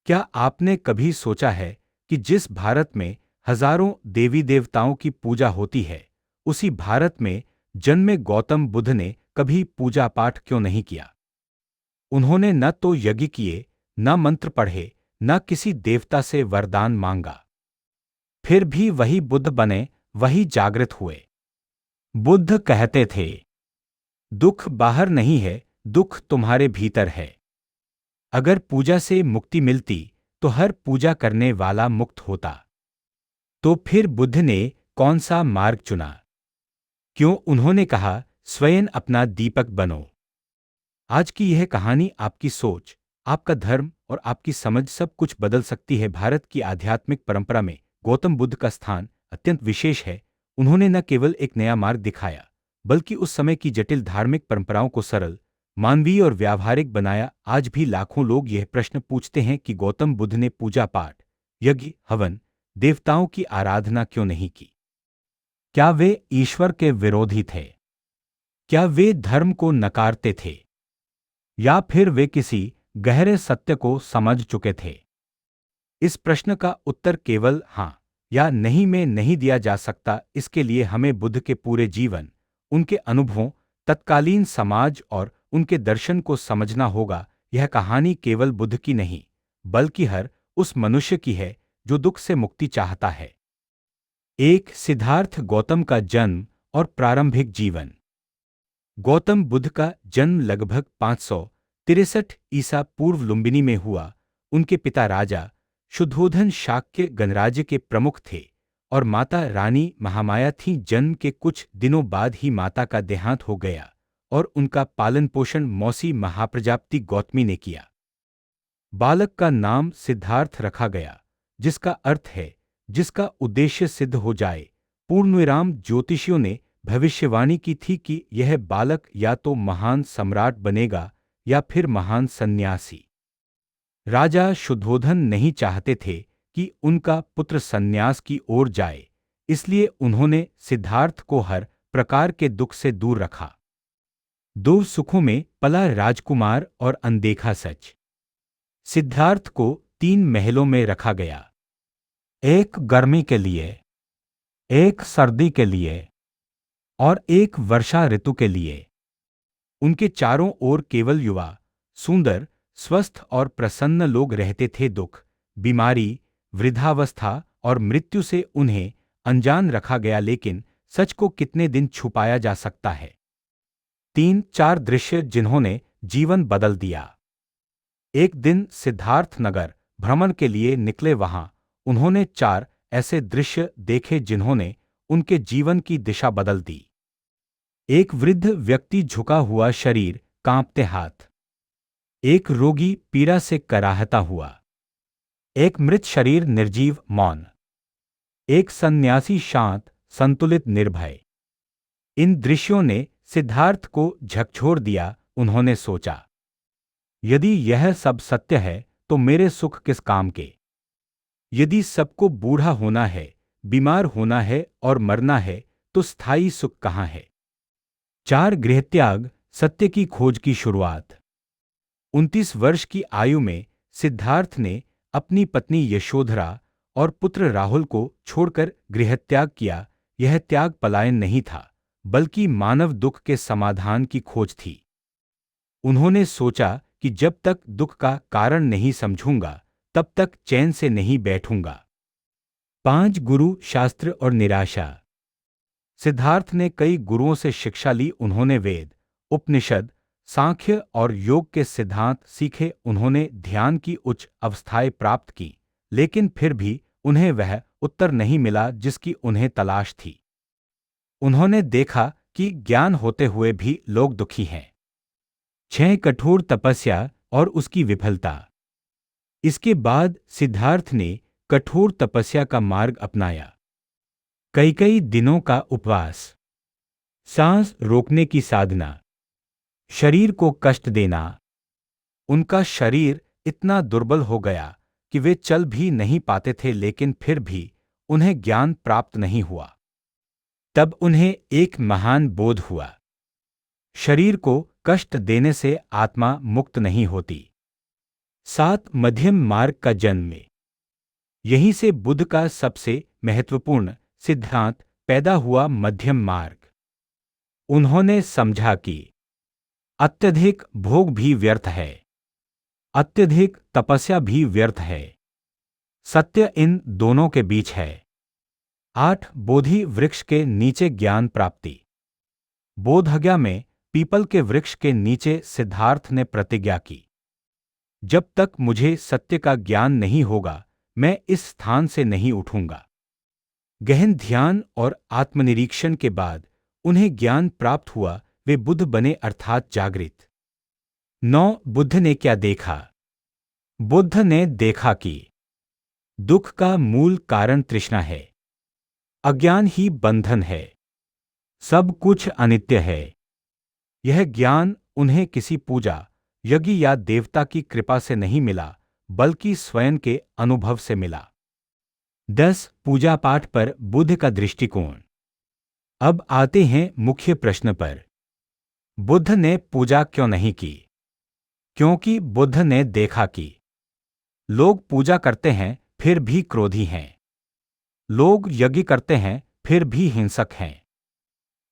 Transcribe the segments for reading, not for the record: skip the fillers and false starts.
क्या आपने कभी सोचा है कि जिस भारत में हजारों देवी देवताओं की पूजा होती है, उसी भारत में जन्मे गौतम बुद्ध ने कभी पूजा पाठ क्यों नहीं किया? उन्होंने न तो यज्ञ किए, न मंत्र पढ़े, न किसी देवता से वरदान मांगा। फिर भी वही बुद्ध बने, वही जागृत हुए। बुद्ध कहते थे, दुख बाहर नहीं है, दुख तुम्हारे भीतर है। अगर पूजा से मुक्ति मिलती तो हर पूजा करने वाला मुक्त होता। तो फिर बुद्ध ने कौन सा मार्ग चुना? क्यों उन्होंने कहा, स्वयं अपना दीपक बनो? आज की यह कहानी आपकी सोच, आपका धर्म और आपकी समझ सब कुछ बदल सकती है। भारत की आध्यात्मिक परंपरा में गौतम बुद्ध का स्थान अत्यंत विशेष है। उन्होंने न केवल एक नया मार्ग दिखाया, बल्कि उस समय की जटिल धार्मिक परंपराओं को सरल, मानवीय और व्यावहारिक बनाया। आज भी लाखों लोग यह प्रश्न पूछते हैं कि गौतम बुद्ध ने पूजा पाठ, यज्ञ, हवन, देवताओं की आराधना क्यों नहीं की? क्या वे ईश्वर के विरोधी थे? क्या वे धर्म को नकारते थे? या फिर वे किसी गहरे सत्य को समझ चुके थे? इस प्रश्न का उत्तर केवल हाँ या नहीं में नहीं दिया जा सकता। इसके लिए हमें बुद्ध के पूरे जीवन, उनके अनुभवों, तत्कालीन समाज और उनके दर्शन को समझना होगा। यह कहानी केवल बुद्ध की नहीं, बल्कि हर उस मनुष्य की है जो दुख से मुक्ति चाहता है। एक सिद्धार्थ गौतम का जन्म और प्रारंभिक जीवन। गौतम बुद्ध का जन्म लगभग 563 ईसा पूर्व लुम्बिनी में हुआ। उनके पिता राजा शुद्धोधन शाक्य गणराज्य के प्रमुख थे और माता रानी महामाया थीं। जन्म के कुछ दिनों बाद ही माता का देहांत हो गया और उनका पालन पोषण मौसी महाप्रजापति गौतमी ने किया। बालक का नाम सिद्धार्थ रखा गया, जिसका अर्थ है जिसका उद्देश्य सिद्ध हो जाए। पूर्णविराम ज्योतिषियों ने भविष्यवाणी की थी कि यह बालक या तो महान सम्राट बनेगा या फिर महान सन्यासी। राजा शुद्धोधन नहीं चाहते थे कि उनका पुत्र सन्यास की ओर जाए, इसलिए उन्होंने सिद्धार्थ को हर प्रकार के दुख से दूर रखा। दो सुखों में पला राजकुमार और अनदेखा सच। सिद्धार्थ को 3 महलों में रखा गया, एक गर्मी के लिए, एक सर्दी के लिए और एक वर्षा ऋतु के लिए। उनके चारों ओर केवल युवा, सुंदर, स्वस्थ और प्रसन्न लोग रहते थे। दुख, बीमारी, वृद्धावस्था और मृत्यु से उन्हें अनजान रखा गया, लेकिन सच को कितने दिन छुपाया जा सकता है? 3-4 दृश्य जिन्होंने जीवन बदल दिया। एक दिन सिद्धार्थ नगर भ्रमण के लिए निकले। वहां उन्होंने 4 ऐसे दृश्य देखे जिन्होंने उनके जीवन की दिशा बदल दी। एक वृद्ध व्यक्ति, झुका हुआ शरीर, कांपते हाथ। एक रोगी पीड़ा से कराहता हुआ। एक मृत शरीर, निर्जीव, मौन। एक सन्यासी, शांत, संतुलित, निर्भय। इन दृश्यों ने सिद्धार्थ को झकझोर दिया। उन्होंने सोचा, यदि यह सब सत्य है तो मेरे सुख किस काम के? यदि सबको बूढ़ा होना है, बीमार होना है और मरना है, तो स्थायी सुख कहाँ है? 4 गृहत्याग, सत्य की खोज की शुरुआत। 29 वर्ष की आयु में सिद्धार्थ ने अपनी पत्नी यशोधरा और पुत्र राहुल को छोड़कर गृहत्याग किया। यह त्याग पलायन नहीं था, बल्कि मानव दुख के समाधान की खोज थी। उन्होंने सोचा कि जब तक दुख का कारण नहीं समझूंगा, तब तक चैन से नहीं बैठूंगा। 5 गुरु, शास्त्र और निराशा। सिद्धार्थ ने कई गुरुओं से शिक्षा ली। उन्होंने वेद, उपनिषद, सांख्य और योग के सिद्धांत सीखे। उन्होंने ध्यान की उच्च अवस्थाएं प्राप्त की, लेकिन फिर भी उन्हें वह उत्तर नहीं मिला जिसकी उन्हें तलाश थी। उन्होंने देखा कि ज्ञान होते हुए भी लोग दुखी हैं। 6 कठोर तपस्या और उसकी विफलता। इसके बाद सिद्धार्थ ने कठोर तपस्या का मार्ग अपनाया। कई दिनों का उपवास, सांस रोकने की साधना, शरीर को कष्ट देना। उनका शरीर इतना दुर्बल हो गया कि वे चल भी नहीं पाते थे, लेकिन फिर भी उन्हें ज्ञान प्राप्त नहीं हुआ। तब उन्हें एक महान बोध हुआ, शरीर को कष्ट देने से आत्मा मुक्त नहीं होती। 7 मध्यम मार्ग का जन्म। यहीं से बुद्ध का सबसे महत्वपूर्ण सिद्धांत पैदा हुआ, मध्यम मार्ग। उन्होंने समझा कि अत्यधिक भोग भी व्यर्थ है, अत्यधिक तपस्या भी व्यर्थ है, सत्य इन दोनों के बीच है। 8 बोधि वृक्ष के नीचे ज्ञान प्राप्ति। बोधगया में पीपल के वृक्ष के नीचे सिद्धार्थ ने प्रतिज्ञा की, जब तक मुझे सत्य का ज्ञान नहीं होगा मैं इस स्थान से नहीं उठूंगा। गहन ध्यान और आत्मनिरीक्षण के बाद उन्हें ज्ञान प्राप्त हुआ, वे बुद्ध बने अर्थात जागृत। 9 बुद्ध ने क्या देखा? बुद्ध ने देखा कि दुख का मूल कारण तृष्णा है, अज्ञान ही बंधन है, सब कुछ अनित्य है। यह ज्ञान उन्हें किसी पूजा, यज्ञ या देवता की कृपा से नहीं मिला, बल्कि स्वयं के अनुभव से मिला। 10 पूजा पाठ पर बुद्ध का दृष्टिकोण। अब आते हैं मुख्य प्रश्न पर। बुद्ध ने पूजा क्यों नहीं की? क्योंकि बुद्ध ने देखा कि लोग पूजा करते हैं फिर भी क्रोधी हैं, लोग यज्ञ करते हैं फिर भी हिंसक हैं,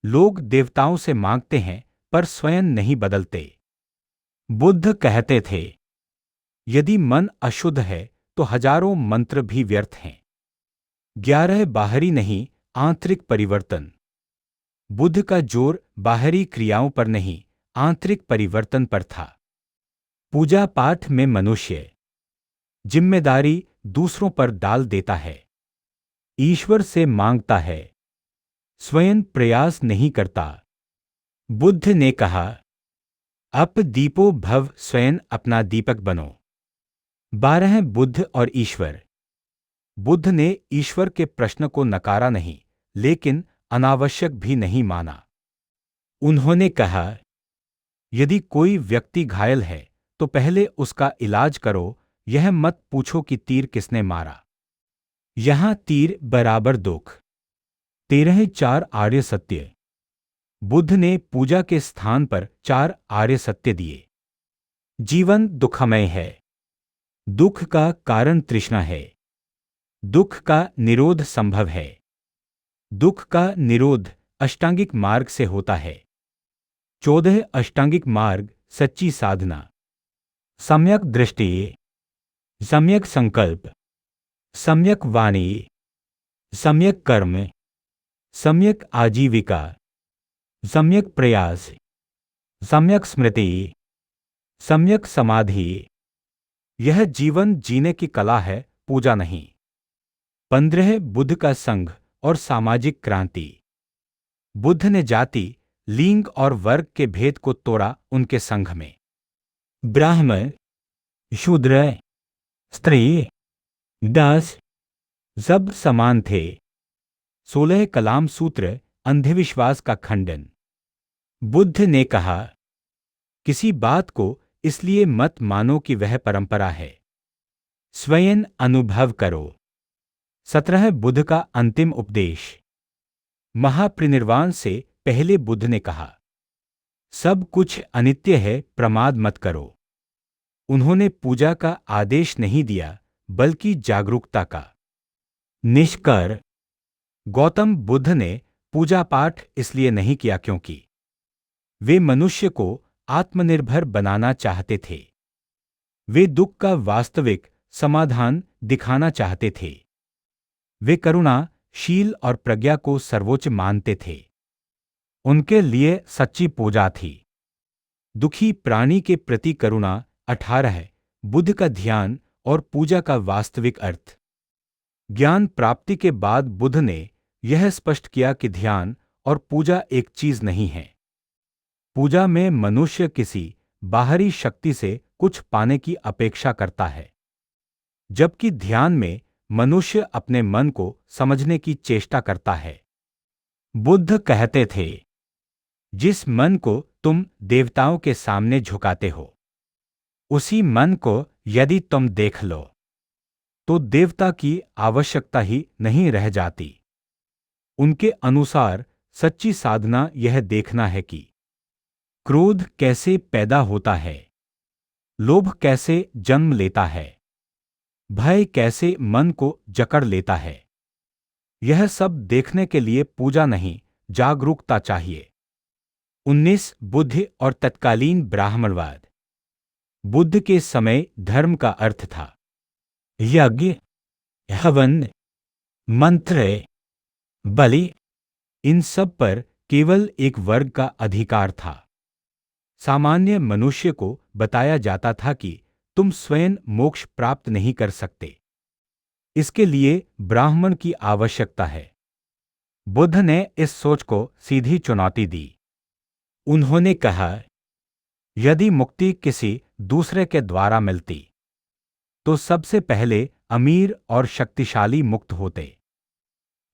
लोग देवताओं से मांगते हैं पर स्वयं नहीं बदलते। बुद्ध कहते थे, यदि मन अशुद्ध है तो हजारों मंत्र भी व्यर्थ हैं। 11 बाहरी नहीं, आंतरिक परिवर्तन। बुद्ध का जोर बाहरी क्रियाओं पर नहीं, आंतरिक परिवर्तन पर था। पूजा पाठ में मनुष्य जिम्मेदारी दूसरों पर डाल देता है, ईश्वर से मांगता है, स्वयं प्रयास नहीं करता। बुद्ध ने कहा, अप दीपो भव, स्वयं अपना दीपक बनो। 12 बुद्ध और ईश्वर। बुद्ध ने ईश्वर के प्रश्न को नकारा नहीं, लेकिन अनावश्यक भी नहीं माना। उन्होंने कहा, यदि कोई व्यक्ति घायल है तो पहले उसका इलाज करो, यह मत पूछो कि तीर किसने मारा। यहां तीर बराबर दुख। 13 4 आर्य सत्य। बुद्ध ने पूजा के स्थान पर 4 आर्य सत्य दिए। जीवन दुखमय है, दुख का कारण तृष्णा है, दुख का निरोध संभव है, दुख का निरोध अष्टांगिक मार्ग से होता है। 14 अष्टांगिक मार्ग, सच्ची साधना। सम्यक दृष्टि, सम्यक संकल्प, सम्यक वाणी, सम्यक कर्म, सम्यक आजीविका, सम्यक प्रयास, सम्यक स्मृति, सम्यक समाधि। यह जीवन जीने की कला है, पूजा नहीं। 15 बुद्ध का संघ और सामाजिक क्रांति। बुद्ध ने जाति, लिंग और वर्ग के भेद को तोड़ा उनके संघ में। ब्राह्मण, शूद्र, स्त्री, दास, सब समान थे। 16 कलाम सूत्र, अंधविश्वास का खंडन। बुद्ध ने कहा, किसी बात को इसलिए मत मानो कि वह परंपरा है, स्वयं अनुभव करो। 17 बुद्ध का अंतिम उपदेश। महापरिनिर्वाण से पहले बुद्ध ने कहा, सब कुछ अनित्य है, प्रमाद मत करो। उन्होंने पूजा का आदेश नहीं दिया, बल्कि जागरूकता का। निष्कर्ष, गौतम बुद्ध ने पूजा पाठ इसलिए नहीं किया क्योंकि वे मनुष्य को आत्मनिर्भर बनाना चाहते थे। वे दुख का वास्तविक समाधान दिखाना चाहते थे। वे करुणा, शील और प्रज्ञा को सर्वोच्च मानते थे। उनके लिए सच्ची पूजा थी दुखी प्राणी के प्रति करुणा। 18 बुद्ध का ध्यान और पूजा का वास्तविक अर्थ। ज्ञान प्राप्ति के बाद बुद्ध ने यह स्पष्ट किया कि ध्यान और पूजा एक चीज नहीं है। पूजा में मनुष्य किसी बाहरी शक्ति से कुछ पाने की अपेक्षा करता है, जबकि ध्यान में मनुष्य अपने मन को समझने की चेष्टा करता है। बुद्ध कहते थे, जिस मन को तुम देवताओं के सामने झुकाते हो, उसी मन को यदि तुम देख लो तो देवता की आवश्यकता ही नहीं रह जाती। उनके अनुसार सच्ची साधना यह देखना है कि क्रोध कैसे पैदा होता है, लोभ कैसे जन्म लेता है, भय कैसे मन को जकड़ लेता है, यह सब देखने के लिए पूजा नहीं, जागरूकता चाहिए। 19 बुद्ध और तत्कालीन ब्राह्मणवाद। बुद्ध के समय धर्म का अर्थ था यज्ञ, हवन, मंत्र, बलि। इन सब पर केवल एक वर्ग का अधिकार था। सामान्य मनुष्य को बताया जाता था कि तुम स्वयं मोक्ष प्राप्त नहीं कर सकते, इसके लिए ब्राह्मण की आवश्यकता है। बुद्ध ने इस सोच को सीधी चुनौती दी। उन्होंने कहा, यदि मुक्ति किसी दूसरे के द्वारा मिलती तो सबसे पहले अमीर और शक्तिशाली मुक्त होते।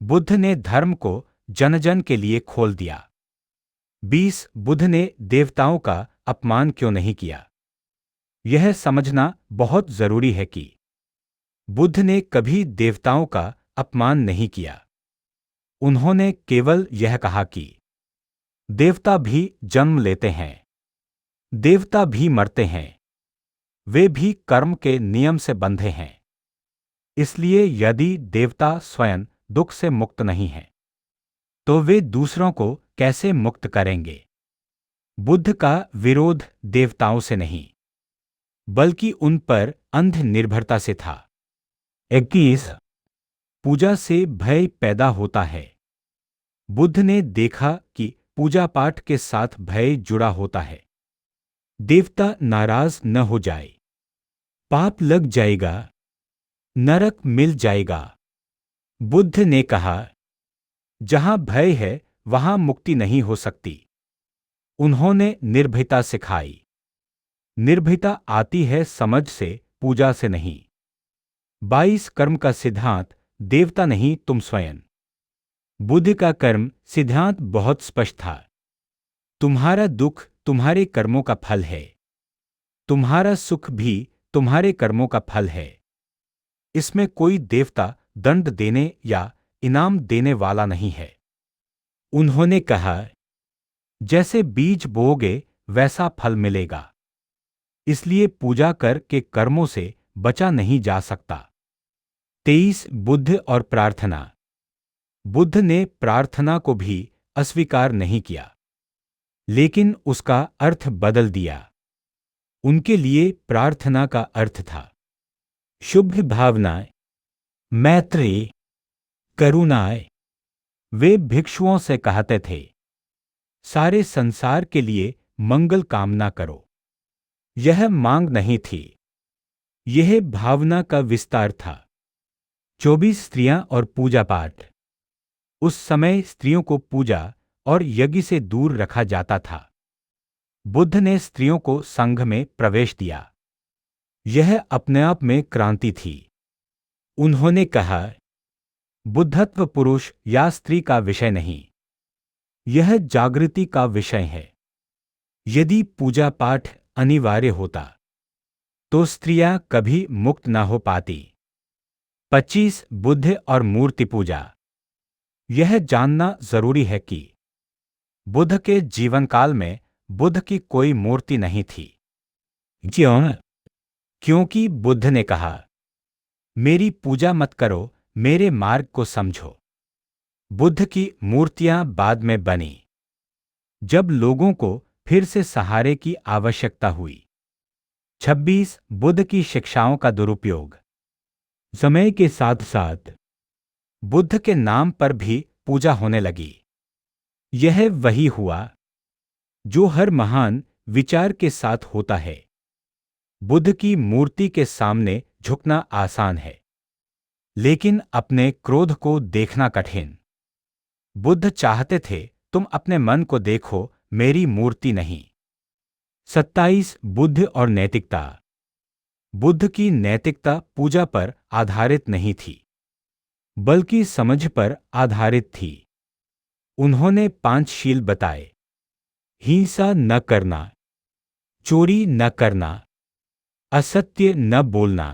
बुद्ध ने धर्म को जन जन के लिए खोल दिया। 20 बुद्ध ने देवताओं का अपमान क्यों नहीं किया। यह समझना बहुत जरूरी है कि बुद्ध ने कभी देवताओं का अपमान नहीं किया। उन्होंने केवल यह कहा कि देवता भी जन्म लेते हैं, देवता भी मरते हैं, वे भी कर्म के नियम से बंधे हैं। इसलिए यदि देवता स्वयं दुख से मुक्त नहीं हैं, तो वे दूसरों को कैसे मुक्त करेंगे। बुद्ध का विरोध देवताओं से नहीं, बल्कि उन पर अंध निर्भरता से था। 21 पूजा से भय पैदा होता है। बुद्ध ने देखा कि पूजा पाठ के साथ भय जुड़ा होता है। देवता नाराज न हो जाए, पाप लग जाएगा, नरक मिल जाएगा। बुद्ध ने कहा, जहां भय है वहां मुक्ति नहीं हो सकती। उन्होंने निर्भयता सिखाई। निर्भयता आती है समझ से, पूजा से नहीं। 22 कर्म का सिद्धांत, देवता नहीं तुम स्वयं। बुद्ध का कर्म सिद्धांत बहुत स्पष्ट था। तुम्हारा दुख तुम्हारे कर्मों का फल है, तुम्हारा सुख भी तुम्हारे कर्मों का फल है। इसमें कोई देवता दंड देने या इनाम देने वाला नहीं है। उन्होंने कहा, जैसे बीज बोओगे वैसा फल मिलेगा, इसलिए पूजा कर के कर्मों से बचा नहीं जा सकता। 23 बुद्ध और प्रार्थना। बुद्ध ने प्रार्थना को भी अस्वीकार नहीं किया, लेकिन उसका अर्थ बदल दिया। उनके लिए प्रार्थना का अर्थ था शुभ भावनाएं, मैत्री, करुणाएं। वे भिक्षुओं से कहते थे, सारे संसार के लिए मंगल कामना करो। यह मांग नहीं थी, यह भावना का विस्तार था। 24 स्त्रियां और पूजा पाठ। उस समय स्त्रियों को पूजा और यज्ञ से दूर रखा जाता था। बुद्ध ने स्त्रियों को संघ में प्रवेश दिया। यह अपने आप में क्रांति थी। उन्होंने कहा, बुद्धत्व पुरुष या स्त्री का विषय नहीं, यह जागृति का विषय है। यदि पूजा पाठ अनिवार्य होता तो स्त्रियां कभी मुक्त न हो पाती। 25 बुद्ध और मूर्ति पूजा। यह जानना जरूरी है कि बुद्ध के जीवनकाल में बुद्ध की कोई मूर्ति नहीं थी। क्यों? क्योंकि बुद्ध ने कहा, मेरी पूजा मत करो, मेरे मार्ग को समझो। बुद्ध की मूर्तियां बाद में बनी, जब लोगों को फिर से सहारे की आवश्यकता हुई। 26 बुद्ध की शिक्षाओं का दुरुपयोग। समय के साथ साथ बुद्ध के नाम पर भी पूजा होने लगी। यह वही हुआ जो हर महान विचार के साथ होता है। बुद्ध की मूर्ति के सामने झुकना आसान है, लेकिन अपने क्रोध को देखना कठिन। बुद्ध चाहते थे तुम अपने मन को देखो, मेरी मूर्ति नहीं। 27 बुद्ध और नैतिकता। बुद्ध की नैतिकता पूजा पर आधारित नहीं थी, बल्कि समझ पर आधारित थी। उन्होंने 5 शील बताए: हिंसा न करना, चोरी न करना, असत्य न बोलना,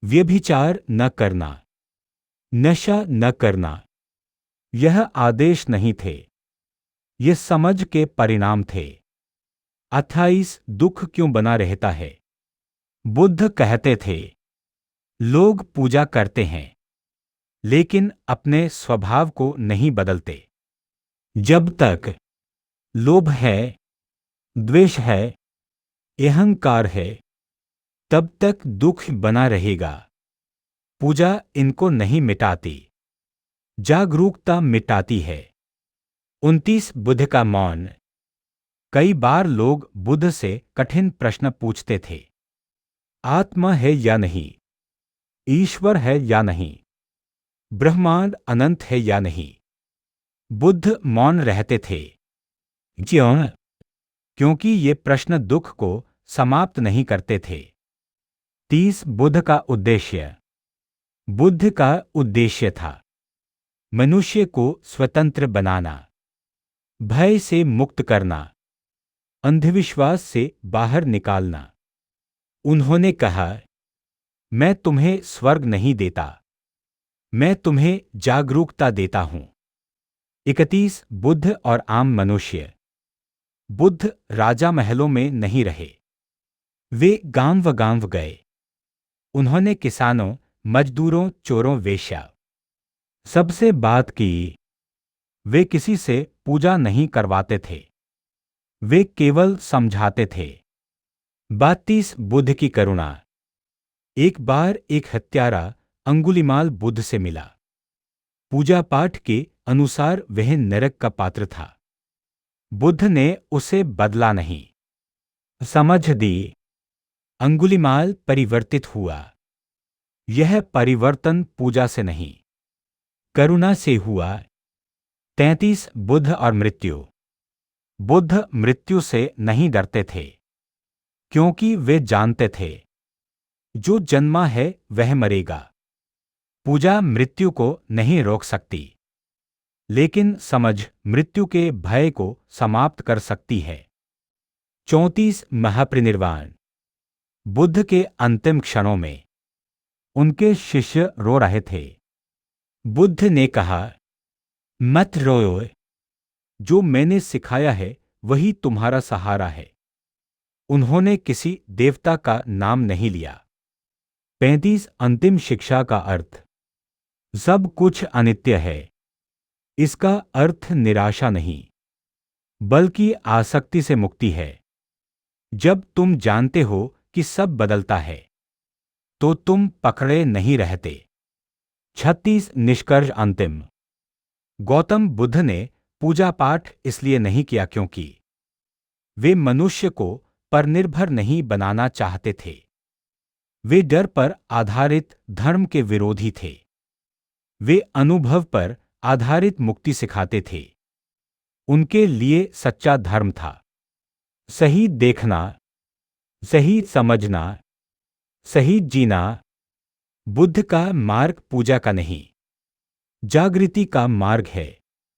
व्यभिचार न करना, नशा न करना। यह आदेश नहीं थे, ये समझ के परिणाम थे। 28 दुख क्यों बना रहता है। बुद्ध कहते थे, लोग पूजा करते हैं, लेकिन अपने स्वभाव को नहीं बदलते। जब तक लोभ है, द्वेष है, अहंकार है, तब तक दुख बना रहेगा। पूजा इनको नहीं मिटाती, जागरूकता मिटाती है। 29 बुद्ध का मौन। कई बार लोग बुद्ध से कठिन प्रश्न पूछते थे। आत्मा है या नहीं? ईश्वर है या नहीं? ब्रह्मांड अनंत है या नहीं? बुद्ध मौन रहते थे। क्यों? क्योंकि ये प्रश्न दुख को समाप्त नहीं करते थे। 30 बुद्ध का उद्देश्य। बुद्ध का उद्देश्य था मनुष्य को स्वतंत्र बनाना, भय से मुक्त करना, अंधविश्वास से बाहर निकालना। उन्होंने कहा, मैं तुम्हें स्वर्ग नहीं देता, मैं तुम्हें जागरूकता देता हूं। 31 बुद्ध और आम मनुष्य। बुद्ध राजा महलों में नहीं रहे, वे गांव गए। उन्होंने किसानों, मजदूरों, चोरों, वेश्या सबसे बात की। वे किसी से पूजा नहीं करवाते थे, वे केवल समझाते थे। 32 बुद्ध की करुणा। एक बार एक हत्यारा अंगुलिमाल बुद्ध से मिला। पूजा पाठ के अनुसार वह नरक का पात्र था। बुद्ध ने उसे बदला नहीं, समझ दी। अंगुलिमाल परिवर्तित हुआ। यह परिवर्तन पूजा से नहीं, करुणा से हुआ। 33 बुद्ध और मृत्यु। बुद्ध मृत्यु से नहीं डरते थे, क्योंकि वे जानते थे, जो जन्मा है वह मरेगा। पूजा मृत्यु को नहीं रोक सकती, लेकिन समझ मृत्यु के भय को समाप्त कर सकती है। 34 महापरिनिर्वाण। बुद्ध के अंतिम क्षणों में उनके शिष्य रो रहे थे। बुद्ध ने कहा, मत रोओ, जो मैंने सिखाया है वही तुम्हारा सहारा है। उन्होंने किसी देवता का नाम नहीं लिया। 35 अंतिम शिक्षा का अर्थ। सब कुछ अनित्य है। इसका अर्थ निराशा नहीं, बल्कि आसक्ति से मुक्ति है। जब तुम जानते हो कि सब बदलता है, तो तुम पकड़े नहीं रहते। 36 निष्कर्ष अंतिम। गौतम बुद्ध ने पूजा पाठ इसलिए नहीं किया क्योंकि वे मनुष्य को परनिर्भर नहीं बनाना चाहते थे। वे डर पर आधारित धर्म के विरोधी थे। वे अनुभव पर आधारित मुक्ति सिखाते थे। उनके लिए सच्चा धर्म था सही देखना, सही समझना, सही जीना। बुद्ध का मार्ग पूजा का नहीं, जागृति का मार्ग है।